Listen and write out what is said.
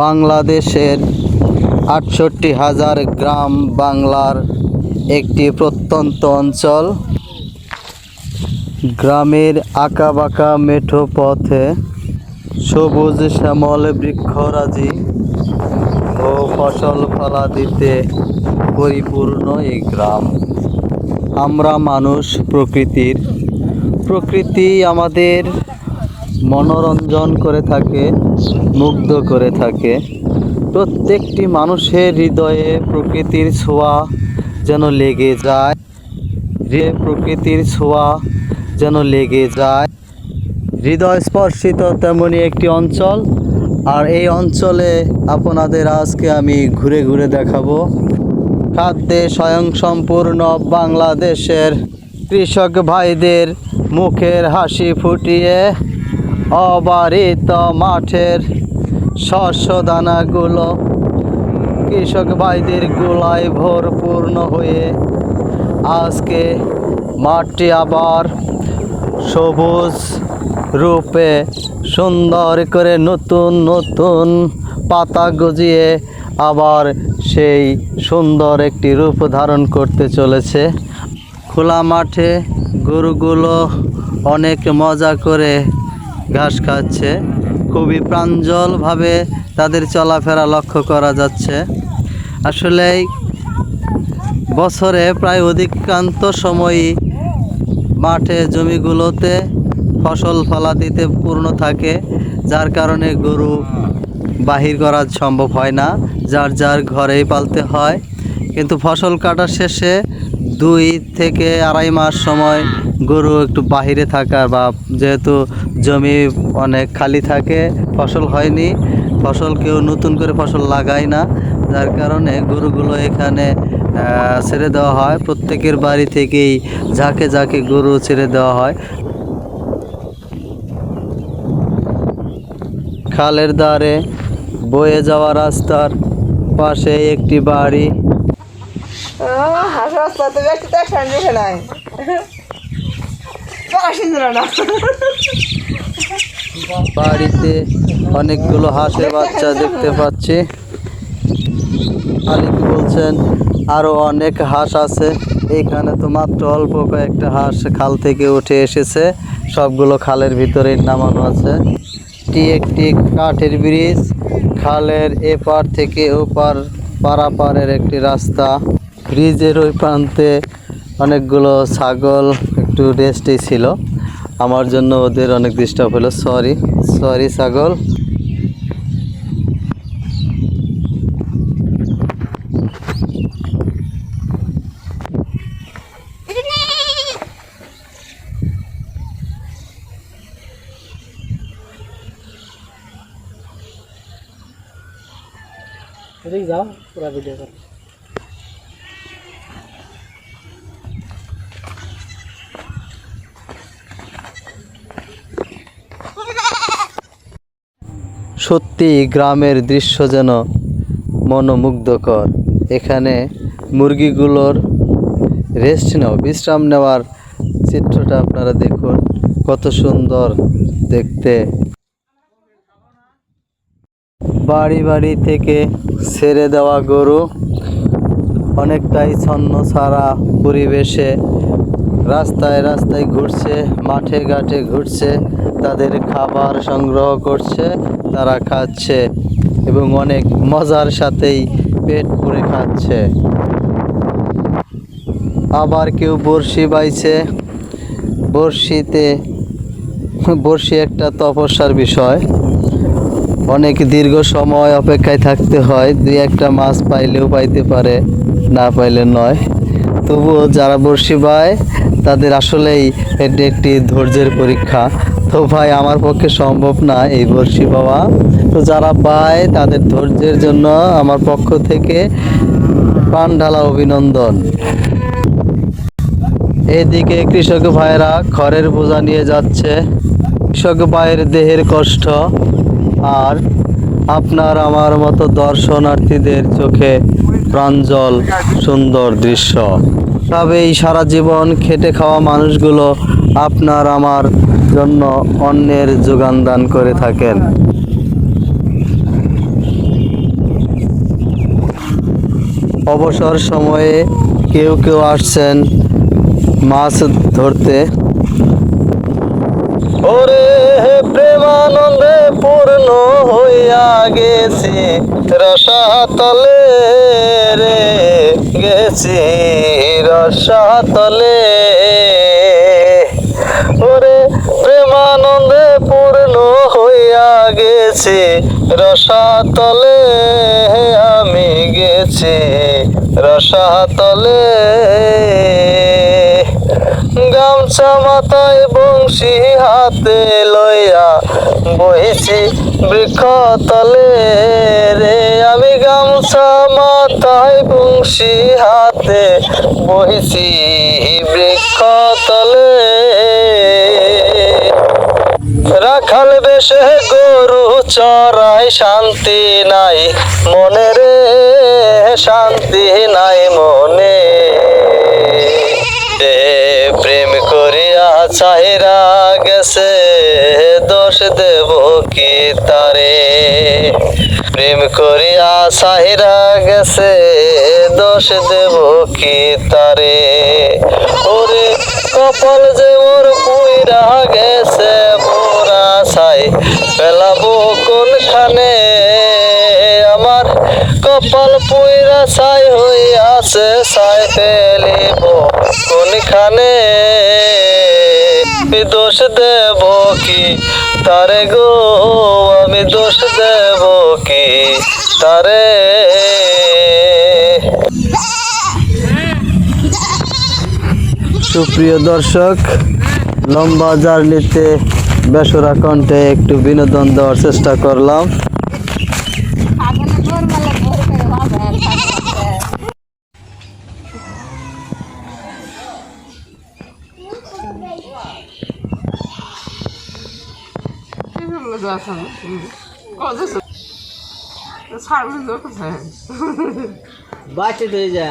বাংলাদেশের ৬৮,০০০ গ্রাম বাংলার একটি প্রত্যন্ত অঞ্চল। গ্রামের আঁকাবাঁকা মেঠো পথে সবুজ শ্যামল বৃক্ষরাজি ও ফসল ফলাদিতে পরিপূর্ণ এই গ্রাম। আমরা মানুষ প্রকৃতি আমাদের মনোরঞ্জন করে থাকে, মুগ্ধ করে থাকে। প্রত্যেকটি মানুষের হৃদয়ে প্রকৃতির ছোঁয়া যেন লেগে যায়, প্রকৃতির ছোঁয়া যেন লেগে যায়। হৃদয় স্পর্শিত তেমনই একটি অঞ্চল, আর এই অঞ্চলে আপনাদের আজকে আমি ঘুরে ঘুরে দেখাবো। খাদ্যে স্বয়ংসম্পূর্ণ বাংলাদেশের কৃষক ভাইদের মুখের হাসি ফুটিয়ে অবারিত মাঠের শস্য দানাগুলো কৃষক ভাইদের গোলায় ভরপূর্ণ হয়ে আজকে মাঠটি আবার সবুজ রূপে সুন্দর করে নতুন নতুন পাতা গজিয়ে আবার সেই সুন্দর একটি রূপ ধারণ করতে চলেছে। খোলা মাঠে গরুগুলো অনেক মজা করে ঘাস খাচ্ছে, খুবই প্রাঞ্জলভাবে তাদের চলাফেরা লক্ষ্য করা যাচ্ছে। আসলে বছরে প্রায় অধিকাংশ সময়ই মাঠে জমিগুলোতে ফসল ফলাদিতে পূর্ণ থাকে, যার কারণে গরু বাহির করা সম্ভব হয় না, যার যার ঘরেই পালতে হয়। কিন্তু ফসল কাটার শেষে 2 থেকে 2.5 মাস সময় গরু একটু বাহিরে থাকার, বা যেহেতু জমি অনেক খালি থাকে, ফসল হয়নি, কেউ নতুন করে ফসল লাগায় না, যার কারণে গরুগুলো এখানে ছেড়ে দেওয়া হয়। প্রত্যেকের বাড়ি থেকেই ঝাঁকে ঝাঁকে গরু ছেড়ে দেওয়া হয়। খালের ধারে বয়ে যাওয়া রাস্তার পাশে একটি বাড়ি। বাড়িতে অনেকগুলো হাঁসের বাচ্চা দেখতে পাচ্ছি। মালিক বলছেন আরো অনেক হাঁস আছে। এইখানে তো মাত্র অল্প কয়েকটা হাঁস খাল থেকে উঠে এসেছে, সবগুলো খালের ভিতরে নামানো আছে। একটি কাঠের ব্রিজ, খালের এপার থেকে ওপার পারাপারের একটি রাস্তা। ব্রিজের ওই প্রান্তে অনেকগুলো ছাগল একটু রেস্টে ছিল, আমার জন্য ওদের অনেক ডিস্টার্ব হলো। সরি ছাগল। जाओ पूरा वीडियो कर। সত্যি গ্রামের দৃশ্য যেন মনোমুগ্ধকর। এখানে মুরগিগুলোর বিশ্রাম নেওয়ার চিত্রটা আপনারা দেখুন, কত সুন্দর দেখতে। বাড়ি বাড়ি থেকে ছেড়ে দেওয়া গরু অনেকটাই ছন্নছাড়া পরিবেশে রাস্তায় রাস্তায় ঘুরছে, মাঠে ঘাটে ঘুরছে, তাদের খাবার সংগ্রহ করছে, তারা খাচ্ছে এবং অনেক মজার সাথেই পেট ভরে খাচ্ছে। আবার কেউ বড়শি বাইছে। বড়শি একটা তপস্যার বিষয়, অনেক দীর্ঘ সময় অপেক্ষায় থাকতে হয়। 2-1টা মাছ পাইলেও পাইতে পারে, না পাইলে নয়। তবুও যারা বড়শি বায় তাদের আসলেই এটি একটি ধৈর্যের পরীক্ষা। তো ভাই, আমার পক্ষে সম্ভব না এই বড়শি পাওয়া, তো যারা বায় তাদের ধৈর্যের জন্য আমার পক্ষ থেকে প্রাণ ঢালা অভিনন্দন। এদিকে কৃষক ভাইরা খড়ের বোঝা নিয়ে যাচ্ছে। কৃষক ভাইয়ের দেহের কষ্ট আর আপনার আমার মতো দর্শনার্থীদের চোখে প্রাঞ্জল সুন্দর দৃশ্য। তবেই সারা জীবন খেটে খাওয়া মানুষগুলো আপনার আমার জন্য অন্যের যোগান দান করে থাকেন। অবসর সময়ে কেউ কেউ আসছেন মাছ ধরতে। ওরে প্রেমানন্দে পূর্ণ হইয়া গেছি রসাতলে রে, গেছি রসাতলে। ওরে প্রেমানন্দে পূর্ণ হইয়া গেছি রসাতলে, আমি গেছি রসাতলে। গামছা মাথায় বংশী হাতে লইয়া বইছি বৃক্ষতলে রে, আমি গামছা মাথায় বংশী হাতে বইছি বৃক্ষতলে। রাখাল বেশে গরু চড়াই শান্তি নাই মনে রে, শান্তি নাই মনে। প্রেম করিয়া চাহিরা গেছে দোষ দেব কি তারে, প্রেম করিয়া চাহিরা গেছে দোষ দেব কি তারে। ওরে কপাল যে মোর পুইরা গেছে মোরা ছাই ফেলাবো কোনখানে, আমার কপাল পুইরা ছাই হইয়াছে ছাই ফেলিব কোনখানে। আমি দোষ দেব কি তারে গো, আমি দোষ দেব কি তারে। সুপ্রিয় দর্শক, লম্বা জার্নিতে বেসুরা কণ্ঠে একটু বিনোদন দেওয়ার চেষ্টা করলাম। বাঁচে তো যা